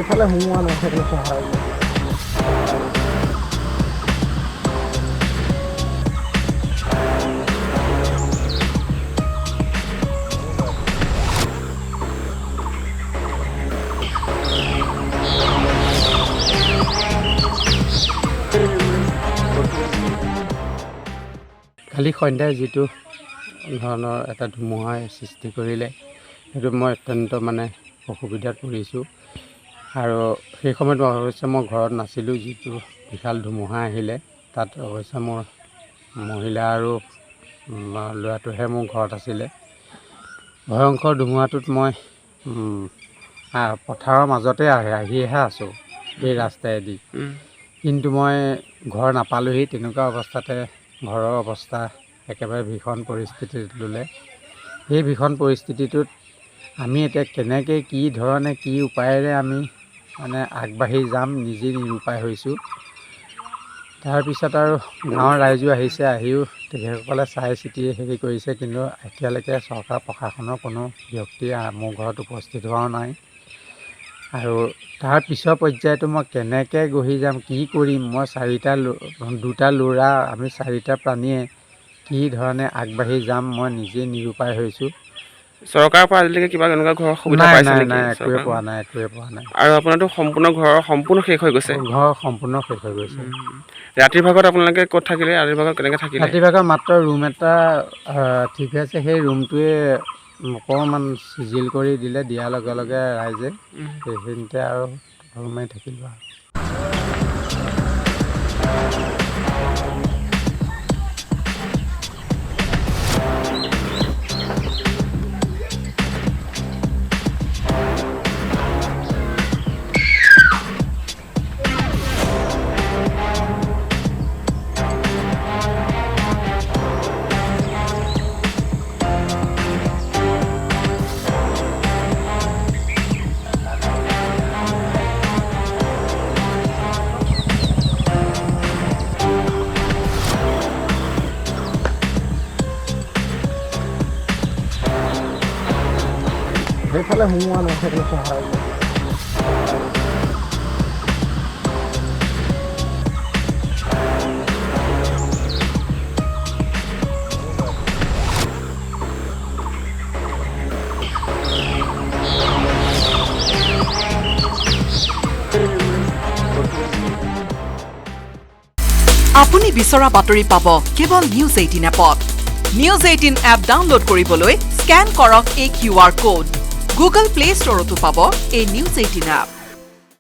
সেইফালে সোমোৱা নাই সেইফালে চহাই কালি সন্ধ্যায় যিটো ধৰণৰ এটা ধুমুহাই সৃষ্টি কৰিলে সেইটো মই অত্যন্ত অসুবিধাত পৰিছোঁ আৰু সেই সময়ত অৱশ্যে মই ঘৰত নাছিলোঁ। যিটো বিশাল ধুমুহা আহিলে তাত অৱশ্যে মোৰ মহিলা আৰু ল'ৰাটোহে মোৰ ঘৰত আছিলে। ভয়ংকৰ ধুমুহাটোত মই পথাৰৰ মাজতে আহিহে আছোঁ এই ৰাস্তাইদি, কিন্তু মই ঘৰ নাপালোঁহি। তেনেকুৱা অৱস্থাতে ঘৰৰ অৱস্থা একেবাৰে ভীষণ পৰিস্থিতিত ল'লে। সেই ভীষণ পৰিস্থিতিটোত আমি এতিয়া কেনেকৈ কি ধৰণে কি উপায়েৰে আমি আগবাঢ়ি যাম নিজে নিৰুপায় হৈছোঁ। তাৰপিছত আৰু গাঁৱৰ ৰাইজো আহিছে, আহিও তেখেতসকলে চাই চিতি হেৰি কৰিছে, কিন্তু এতিয়ালৈকে চৰকাৰ প্ৰশাসনৰ কোনো ব্যক্তি মোৰ ঘৰত উপস্থিত হোৱাও নাই। আৰু তাৰ পিছৰ পৰ্যায়টো মই কেনেকৈ গঢ়ি যাম, কি কৰিম, মই দুটা ল'ৰা, আমি চাৰিটা প্ৰাণীয়ে কি ধৰণে আগবাঢ়ি যাম মই নিজে নিৰুপায় হৈছোঁ। চৰকাৰৰ পৰা আজিলৈকে কিবা এনেকুৱা ঘৰৰ সুবিধা পাইছে নেকি? নাই, একোৱে পোৱা নাই। আৰু আপোনাৰতো ঘৰৰ সম্পূৰ্ণ শেষ হৈ গৈছে? ঘৰ সম্পূৰ্ণ শেষ হৈ গৈছে। ৰাতিৰ ভাগত আপোনালোকে ক'ত থাকিলে? ৰাতিৰ ভাগত কেনেকৈ থাকিলে? ৰাতিৰ ভাগত মাত্ৰ ৰুম এটা ঠিক আছে, সেই ৰুমটোৱে অকণমান চিজিল কৰি দিয়াৰ লগে লগে ৰাইজে সেইখিনিতে আৰু ঘৰ মাৰি থাকিলোঁ আৰু। সেইফালে সোমোৱা নাই সেইফালে চহাই আপুনি বিচৰা বাতৰি পাব কেৱল নিউজ 18 এপত। নিউজ 18 এপ ডাউনলোড কৰিবলৈ স্কেন কৰক এই QR কোড। গুগল প্লে ষ্টৰতো পাব এই নিউজ 18 এপ।